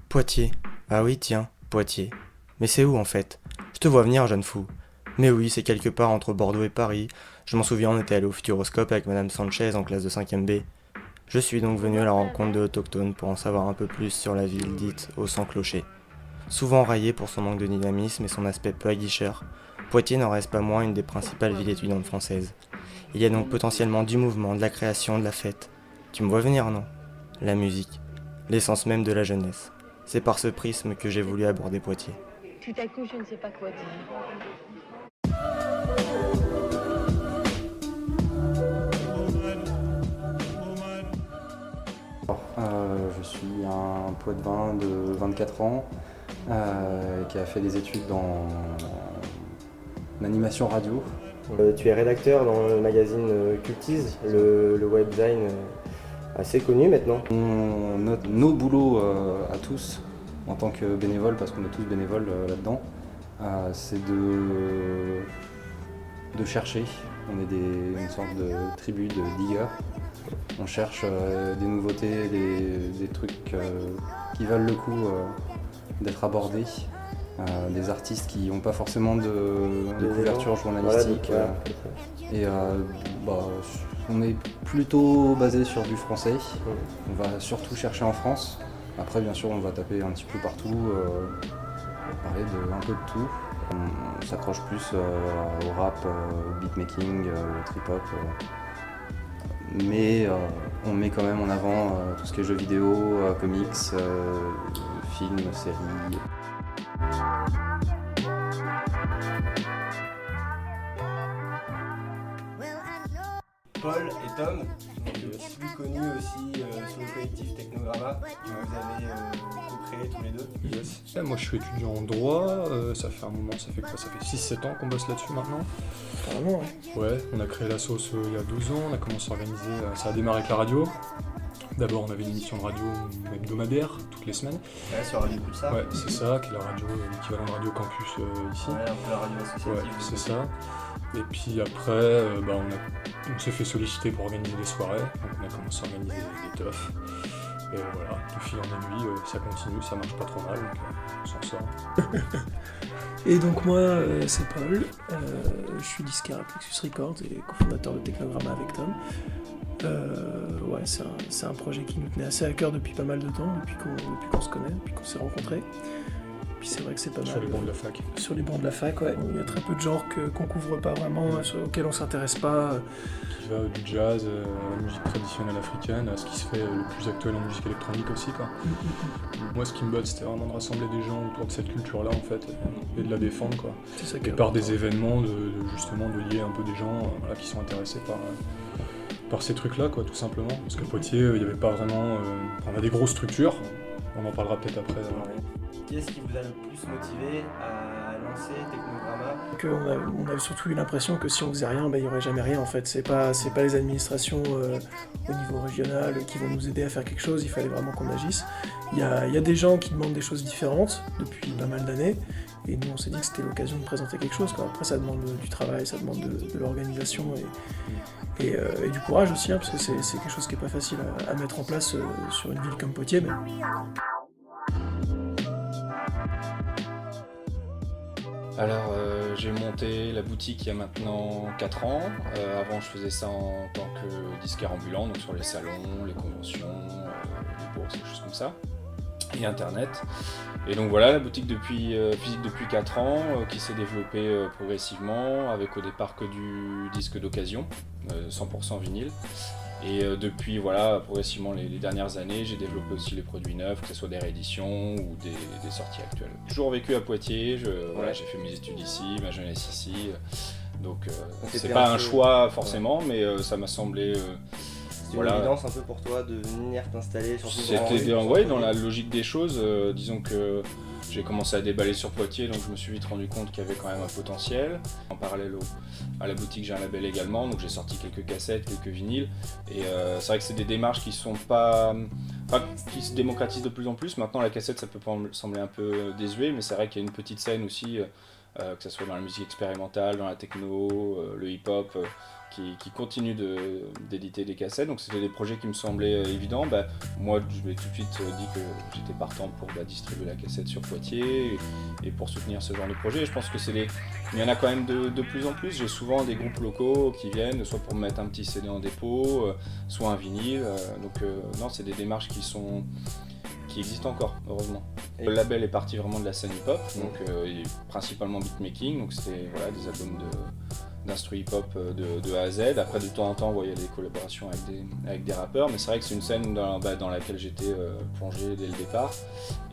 Poitiers. Ah oui, tiens, Poitiers. Mais c'est où en fait? Je te vois venir, jeune fou. Mais oui, c'est quelque part entre Bordeaux et Paris. Je m'en souviens, on était allé au Futuroscope avec Madame Sanchez en classe de 5ème B. Je suis donc venu à la rencontre de l'autochtone pour en savoir un peu plus sur la ville dite au sans clocher. Souvent raillée pour son manque de dynamisme et son aspect peu aguicheur, Poitiers n'en reste pas moins une des principales villes étudiantes françaises. Il y a donc potentiellement du mouvement, de la création, de la fête. Tu me vois venir, non? La musique, l'essence même de la jeunesse. C'est par ce prisme que j'ai voulu aborder Poitiers. Tout à coup, je ne sais pas quoi dire. Je suis un poitevin de 24 ans qui a fait des études en animation radio. Tu es rédacteur dans le magazine Cultise, le webzine assez connu maintenant. Nos boulots à tous, en tant que bénévoles, parce qu'on est tous bénévoles là-dedans, c'est de chercher. On est une sorte de tribu de diggers. On cherche des nouveautés, des trucs qui valent le coup d'être abordés. Des artistes qui n'ont pas forcément de couverture journalistique. On est plutôt basé sur du français. On va surtout chercher en France. Après, bien sûr, on va taper un petit peu partout, parler un peu de tout. On s'accroche plus au rap, au beatmaking, au trip-hop. Mais on met quand même en avant tout ce qui est jeux vidéo, comics, films, séries. Paul et Tom, plus connus aussi sous le collectif Technogramma, que vous avez co-créé tous les deux. Yes. Moi je suis étudiant en droit, ça fait un moment, ça fait 6-7 ans qu'on bosse là-dessus maintenant. Carrément, ouais. Ouais, on a créé la sauce il y a 12 ans, on a commencé à organiser, ça a démarré avec la radio. D'abord on avait une émission de radio hebdomadaire toutes les semaines. Ouais, sur Radio Pulsar. Ouais, c'est ça, qui est la radio, l'équivalent de Radio Campus ici. Ouais, un peu la radio associative. Ouais, c'est ça. Et puis après, on s'est fait solliciter pour organiser des soirées, donc on a commencé à organiser des teufs. Et voilà, de fil en aiguille, ça continue, ça marche pas trop mal, donc on s'en sort. Et donc moi, c'est Paul, je suis disquaire à Plexus Records et cofondateur de Technogramma avec Tom. Ouais, c'est un projet qui nous tenait assez à cœur depuis pas mal de temps, depuis qu'on se connaît, depuis qu'on s'est rencontrés. Puis c'est vrai que c'est pas mal. Sur les bancs de la fac. Sur les bancs de la fac, ouais. Il y a très peu de genres qu'on couvre pas vraiment, auxquels on s'intéresse pas. Qui va du jazz à la musique traditionnelle africaine, à ce qui se fait le plus actuel en musique électronique aussi, quoi. Moi, ce qui me botte, c'était vraiment de rassembler des gens autour de cette culture-là, en fait, et de la défendre, quoi. C'est ça et par des événements, justement, de lier un peu des gens qui sont intéressés par ces trucs-là, quoi, tout simplement. Parce qu'à Poitiers, il n'y avait pas vraiment... on a des grosses structures, on en parlera peut-être après. Qu'est-ce qui vous a le plus motivé à lancer Technogramma? On avait surtout eu l'impression que si on faisait rien, il n'y aurait jamais rien en fait. C'est pas les administrations au niveau régional qui vont nous aider à faire quelque chose, il fallait vraiment qu'on agisse. Il y a des gens qui demandent des choses différentes depuis pas mal d'années, et nous on s'est dit que c'était l'occasion de présenter quelque chose, quoi. Après ça demande du travail, ça demande de l'organisation et du courage aussi, hein, parce que c'est quelque chose qui n'est pas facile à mettre en place sur une ville comme Poitiers. Mais... Alors j'ai monté la boutique il y a maintenant 4 ans. Avant je faisais ça en tant que disquaire ambulant, donc sur les salons, les conventions, les bourses, des choses comme ça, et internet. Et donc voilà, la boutique physique depuis 4 ans, qui s'est développée progressivement, avec au départ que du disque d'occasion, 100% vinyle. Et depuis progressivement les dernières années, j'ai développé aussi les produits neufs, que ce soit des rééditions ou des sorties actuelles. J'ai toujours vécu à Poitiers, j'ai fait mes études ici, ma jeunesse ici, donc c'est pas un choix forcément, mais ça m'a semblé... C'était une évidence un peu pour toi de venir t'installer sur ce C'était dans la logique des choses, disons que j'ai commencé à déballer sur Poitiers, donc je me suis vite rendu compte qu'il y avait quand même un potentiel. En parallèle à la boutique, j'ai un label également, donc j'ai sorti quelques cassettes, quelques vinyles, et c'est vrai que c'est des démarches qui sont qui se démocratisent de plus en plus. Maintenant la cassette ça peut sembler un peu désuet, mais c'est vrai qu'il y a une petite scène aussi que ce soit dans la musique expérimentale, dans la techno, le hip-hop, qui continuent d'éditer des cassettes. Donc c'était des projets qui me semblaient évidents. Moi, je m'ai tout de suite dit que j'étais partant pour distribuer la cassette sur Poitiers et pour soutenir ce genre de projet. Et je pense que il y en a quand même de plus en plus. J'ai souvent des groupes locaux qui viennent, soit pour me mettre un petit CD en dépôt, soit un vinyle. Non, c'est des démarches qui existent encore, heureusement. Et le label est parti vraiment de la scène hip-hop, donc principalement beatmaking, donc c'était des albums d'instru hip-hop de A à Z. Après, de temps en temps, il y a des collaborations avec des rappeurs, mais c'est vrai que c'est une scène dans laquelle j'étais plongé dès le départ,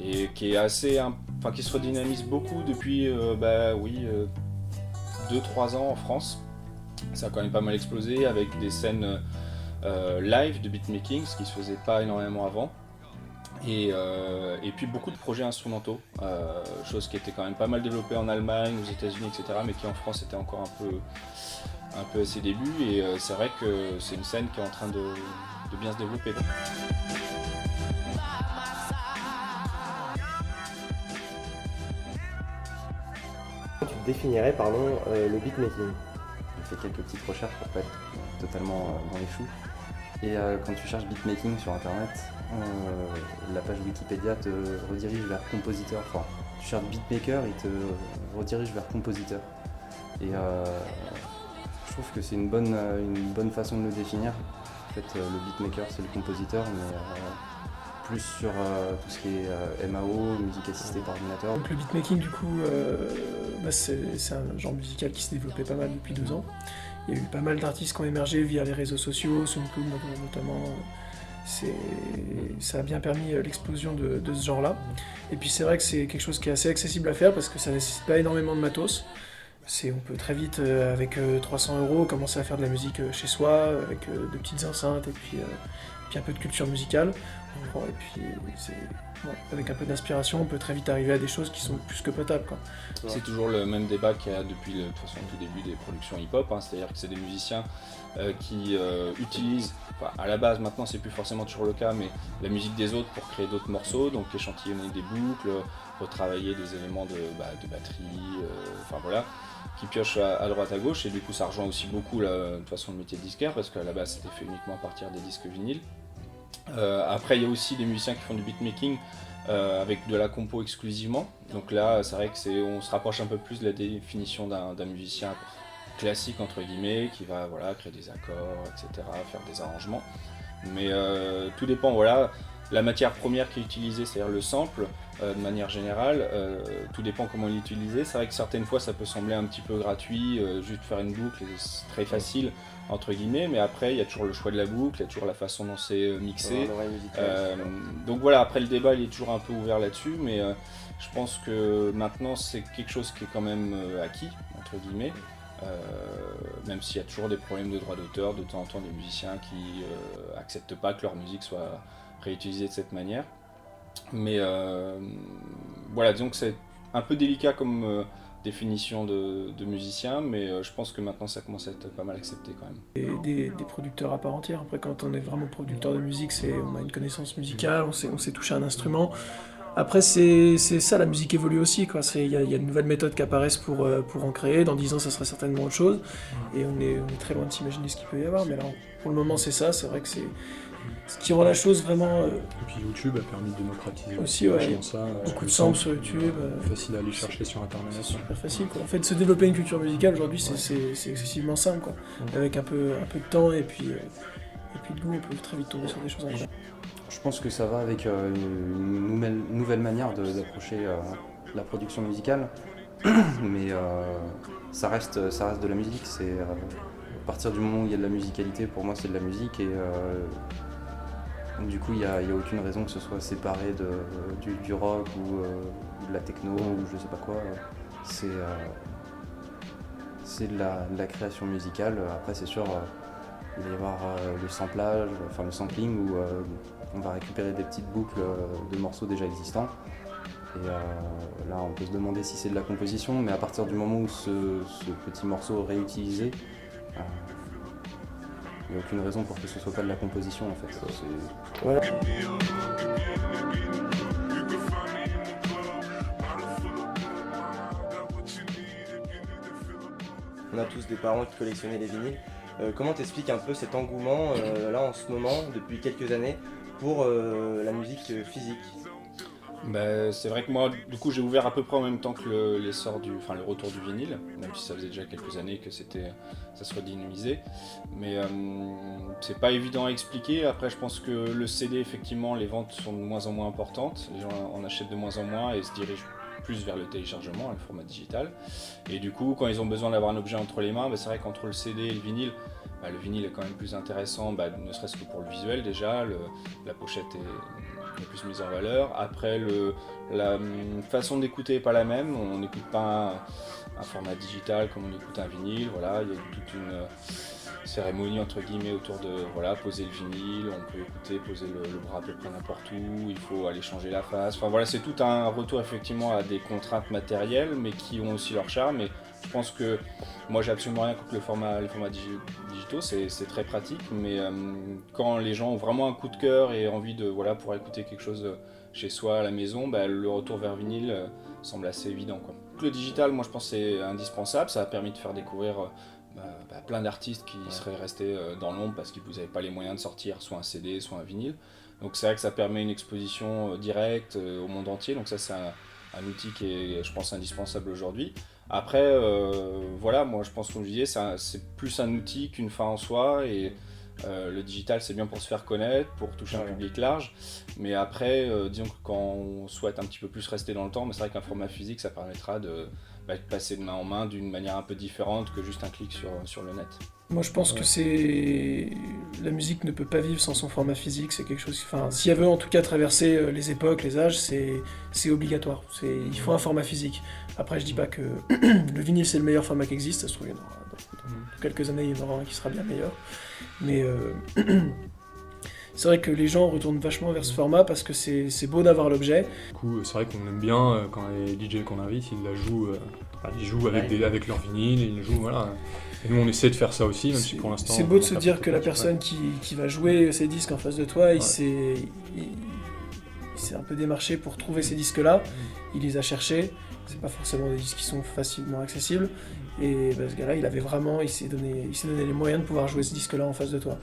et qui est qui se redynamise beaucoup depuis 2-3 ans en France. Ça a quand même pas mal explosé avec des scènes live de beatmaking, ce qui se faisait pas énormément avant. Et puis beaucoup de projets instrumentaux, chose qui était quand même pas mal développée en Allemagne, aux États-Unis, etc., mais qui en France était encore un peu à ses débuts. Et c'est vrai que c'est une scène qui est en train de bien se développer. Tu définirais, le beatmaking? J'ai fait quelques petites recherches pour pas être totalement dans les choux. Et quand tu cherches beatmaking sur internet, la page Wikipédia te redirige vers compositeur. Enfin, tu cherches beatmaker, il te redirige vers compositeur. Et je trouve que c'est une bonne façon de le définir. En fait, le beatmaker, c'est le compositeur, mais plus sur tout ce qui est MAO, musique assistée par ordinateur. Donc le beatmaking, du coup, c'est un genre musical qui s'est développé pas mal depuis 2 ans. Il y a eu pas mal d'artistes qui ont émergé via les réseaux sociaux, SoundCloud notamment. Ça a bien permis l'explosion de ce genre-là. Et puis c'est vrai que c'est quelque chose qui est assez accessible à faire parce que ça ne nécessite pas énormément de matos. On peut très vite, avec 300 €, commencer à faire de la musique chez soi, avec de petites enceintes et puis un peu de culture musicale. Et puis avec un peu d'inspiration, on peut très vite arriver à des choses qui sont plus que potables, quoi. C'est toujours le même débat qu'il y a depuis de toute façon, le tout début des productions hip-hop, c'est-à-dire que c'est des musiciens qui utilisent, à la base maintenant c'est plus forcément toujours le cas, mais la musique des autres pour créer d'autres morceaux, donc échantillonner des boucles, retravailler des éléments de batterie, qui piochent à droite à gauche, et du coup ça rejoint aussi beaucoup de toute façon le métier de disquaire, parce qu'à la base c'était fait uniquement à partir des disques vinyles. Après il y a aussi des musiciens qui font du beatmaking avec de la compo exclusivement, donc là c'est vrai que on se rapproche un peu plus de la définition d'un musicien classique entre guillemets, qui va créer des accords, etc., faire des arrangements, mais tout dépend, la matière première qui est utilisée, c'est-à-dire le sample, de manière générale, tout dépend comment il est utilisé. C'est vrai que certaines fois ça peut sembler un petit peu gratuit, juste faire une boucle, c'est très facile entre guillemets, mais après il y a toujours le choix de la boucle, il y a toujours la façon dont c'est mixé. Donc après le débat il est toujours un peu ouvert là-dessus, mais je pense que maintenant c'est quelque chose qui est quand même acquis, entre guillemets. Même s'il y a toujours des problèmes de droit d'auteur, de temps en temps des musiciens qui acceptent pas que leur musique soit réutilisée de cette manière. Mais disons que c'est un peu délicat comme définition de musicien, mais je pense que maintenant ça commence à être pas mal accepté quand même. Des producteurs à part entière. Après, quand on est vraiment producteur de musique, on a une connaissance musicale, on sait toucher un instrument. Après, c'est ça, la musique évolue aussi, quoi. Il y a de nouvelles méthodes qui apparaissent pour en créer. Dans 10 ans, ça sera certainement autre chose. Et on est très loin de s'imaginer ce qu'il peut y avoir. Mais là, pour le moment, c'est ça. C'est vrai que c'est ce qui rend la chose vraiment... Et puis YouTube a permis de démocratiser aussi, ça. Beaucoup de samples sur YouTube. Facile à aller chercher sur Internet. C'est super facile, quoi. En fait, se développer une culture musicale, aujourd'hui, c'est excessivement simple, quoi. Avec un peu de temps et puis de goût, on peut très vite tomber sur des choses incroyables. Je pense que ça va avec une nouvelle manière d'approcher la production musicale, mais ça reste de la musique. À partir du moment où il y a de la musicalité, pour moi c'est de la musique, et du coup il n'y a aucune raison que ce soit séparé du rock ou de la techno ou je sais pas quoi. C'est de la création musicale. Après c'est sûr, il va y avoir le samplage, le sampling, où on va récupérer des petites boucles de morceaux déjà existants. Et là, on peut se demander si c'est de la composition, mais à partir du moment où ce petit morceau est réutilisé, il n'y a aucune raison pour que ce soit pas de la composition, en fait. Voilà. on a tous des parents qui collectionnaient les vinyles. Comment t'expliques un peu cet engouement là en ce moment, depuis quelques années, pour la musique physique? C'est vrai que moi, du coup, j'ai ouvert à peu près en même temps que le retour du vinyle, même si ça faisait déjà quelques années que ça se redynamisait. Mais c'est pas évident à expliquer. Après, je pense que le CD, effectivement, les ventes sont de moins en moins importantes. Les gens en achètent de moins en moins et se dirigent plus vers le téléchargement, le format digital. Et du coup, quand ils ont besoin d'avoir un objet entre les mains, c'est vrai qu'entre le CD et le vinyle est quand même plus intéressant, ne serait-ce que pour le visuel déjà, la pochette est plus mise en valeur. Après, la façon d'écouter n'est pas la même, on n'écoute pas un format digital comme on écoute un vinyle, voilà, il y a toute une cérémonie entre guillemets autour de poser le vinyle, on peut écouter, poser le bras à peu près n'importe où, il faut aller changer la face, c'est tout un retour effectivement à des contraintes matérielles mais qui ont aussi leur charme. Et je pense que moi j'ai absolument rien contre les formats digitaux, c'est très pratique, mais quand les gens ont vraiment un coup de cœur et envie de pouvoir écouter quelque chose chez soi à la maison, le retour vers vinyle semble assez évident, quoi. Le digital, moi je pense que c'est indispensable, ça a permis de faire découvrir plein d'artistes qui seraient restés dans l'ombre parce qu'ils n'avaient pas les moyens de sortir soit un CD, soit un vinyle. Donc c'est vrai que ça permet une exposition directe au monde entier, donc ça c'est un outil qui est, je pense, indispensable aujourd'hui. Après, moi je pense, comme je disais, c'est plus un outil qu'une fin en soi, et le digital c'est bien pour se faire connaître, pour toucher un public large, mais après, disons que quand on souhaite un petit peu plus rester dans le temps, c'est vrai qu'un format physique ça permettra de passer de main en main d'une manière un peu différente que juste un clic sur le net. Moi je pense que la musique ne peut pas vivre sans son format physique, c'est quelque chose, si elle veut en tout cas traverser les époques, les âges, c'est obligatoire, il faut un format physique. Après je dis pas que le vinyle c'est le meilleur format qui existe, ça se trouve dans quelques années il y en aura un qui sera bien meilleur, mais c'est vrai que les gens retournent vachement vers ce format parce que c'est beau d'avoir l'objet. Du coup, c'est vrai qu'on aime bien quand les DJ qu'on invite, ils jouent avec leur vinyle, ils jouent, voilà. Et nous on essaie de faire ça aussi, même si pour l'instant... C'est beau de se dire que la personne qui va jouer ses disques en face de toi, il s'est un peu démarché pour trouver ces disques-là, il les a cherchés, c'est pas forcément des disques qui sont facilement accessibles, et ce gars-là, il s'est donné les moyens de pouvoir jouer ce disque-là en face de toi.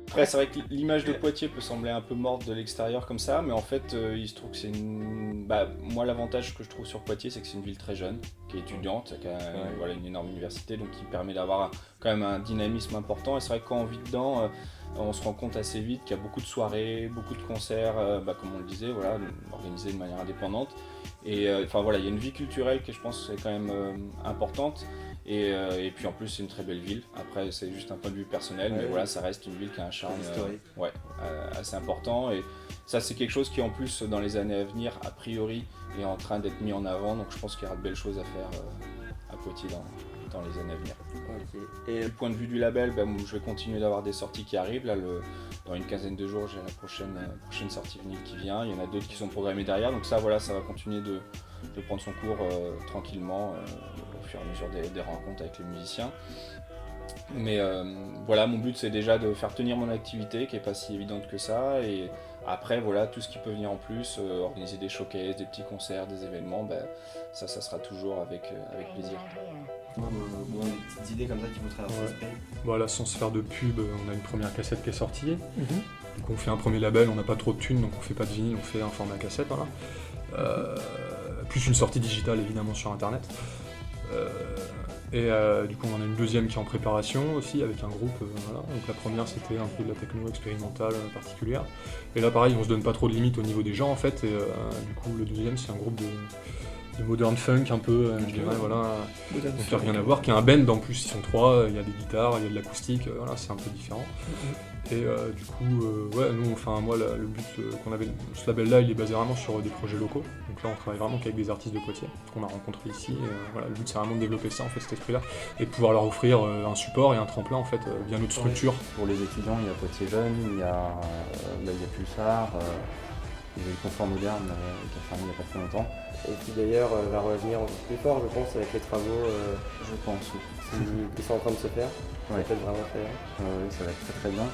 Après, c'est vrai que l'image de Poitiers peut sembler un peu morte de l'extérieur comme ça, mais en fait, il se trouve que c'est moi, l'avantage que je trouve sur Poitiers, c'est que c'est une ville très jeune, qui est étudiante, qui a une énorme université, donc qui permet d'avoir quand même un dynamisme important. Et c'est vrai que quand on vit dedans, on se rend compte assez vite qu'il y a beaucoup de soirées, beaucoup de concerts, comme on le disait, organisés de manière indépendante. Et il y a une vie culturelle qui, je pense, est quand même importante. Et puis en plus c'est une très belle ville. Après c'est juste un point de vue personnel, mais ça reste une ville qui a un charme assez important, et ça c'est quelque chose qui en plus dans les années à venir a priori est en train d'être mis en avant, donc je pense qu'il y aura de belles choses à faire à Poitiers dans les années à venir. Okay. Et du point de vue du label, je vais continuer d'avoir des sorties qui arrivent. Là, dans une quinzaine de jours, j'ai la prochaine sortie vinyle qui vient. Il y en a d'autres qui sont programmées derrière, donc ça va continuer de prendre son cours tranquillement au fur et à mesure des rencontres avec les musiciens. Mais mon but c'est déjà de faire tenir mon activité qui est pas si évidente que ça, et après tout ce qui peut venir en plus, organiser des showcases, des petits concerts, des événements, ça sera toujours avec plaisir. Des petites idées comme ça qui vous traversent l'esprit. Là, sans se faire de pub, on a une première cassette qui est sortie. Donc on fait un premier label, on n'a pas trop de thunes, donc on fait pas de vinyle, on fait un format cassette, plus une sortie digitale évidemment sur internet. Du coup on en a une deuxième qui est en préparation aussi avec un groupe, Donc la première c'était un peu de la techno expérimentale particulière, et là pareil on se donne pas trop de limites au niveau des genres en fait, et du coup le deuxième c'est un groupe de modern funk un peu, je dirais, donc il n'y a rien à voir, qui est un band en plus, ils sont trois, il y a des guitares, il y a de l'acoustique, c'est un peu différent. Et du coup, moi le but qu'on avait, ce label là il est basé vraiment sur des projets locaux, donc là on travaille vraiment qu'avec des artistes de Poitiers qu'on a rencontrés ici, et le but c'est vraiment de développer ça en fait, cet esprit là, et de pouvoir leur offrir un support et un tremplin en fait via notre structure. Pour les étudiants, il y a Poitiers Jeunes, il y a Pulsar, Il y avait le confort moderne qui a fermé il n'y a pas très longtemps. Et qui d'ailleurs va revenir encore plus fort, je pense, avec les travaux Je pense, oui. qui sont en train de se faire. Ça Ouais. va être vraiment très bien. Oui, ça va être très très bien.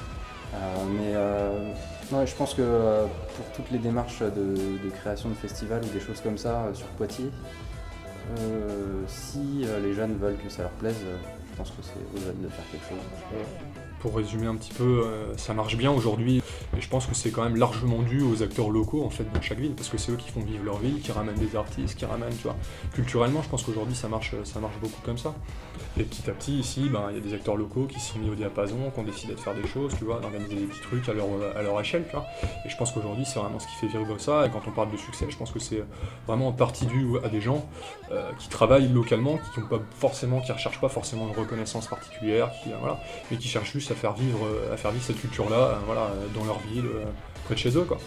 Ouais, je pense que pour toutes les démarches de création de festivals ou des choses comme ça sur Poitiers, si les jeunes veulent que ça leur plaise, je pense que c'est aux jeunes de faire quelque chose. Pour résumer un petit peu, ça marche bien aujourd'hui, et je pense que c'est quand même largement dû aux acteurs locaux en fait dans chaque ville, parce que c'est eux qui font vivre leur ville, qui ramènent des artistes, qui ramènent, tu vois. Culturellement, je pense qu'aujourd'hui ça marche beaucoup comme ça. Et petit à petit ici, il y a des acteurs locaux qui se sont mis au diapason, qui ont décidé de faire des choses, tu vois, d'organiser des petits trucs à leur échelle, tu vois. Et je pense qu'aujourd'hui c'est vraiment ce qui fait vivre ça. Et quand on parle de succès, je pense que c'est vraiment en partie dû à des gens qui travaillent localement, qui recherchent pas forcément une reconnaissance particulière, voilà, mais qui cherchent juste à faire vivre cette culture-là, dans leur ville, près de chez eux, quoi.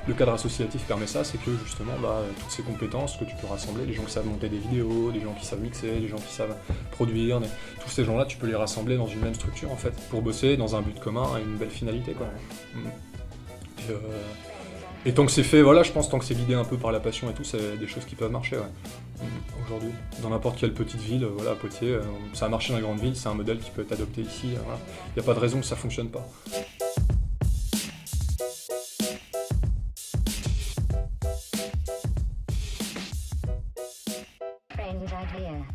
Le cadre associatif permet ça, c'est que justement, toutes ces compétences que tu peux rassembler, les gens qui savent monter des vidéos, des gens qui savent mixer, des gens qui savent produire, tous ces gens-là, tu peux les rassembler dans une même structure en fait, pour bosser dans un but commun et une belle finalité, quoi. Et tant que c'est fait, je pense, tant que c'est guidé un peu par la passion et tout, c'est des choses qui peuvent marcher, ouais. Aujourd'hui, dans n'importe quelle petite ville, Poitiers, ça a marché dans les grandes villes, c'est un modèle qui peut être adopté ici, voilà. Il n'y a pas de raison que ça fonctionne pas. Friends out here.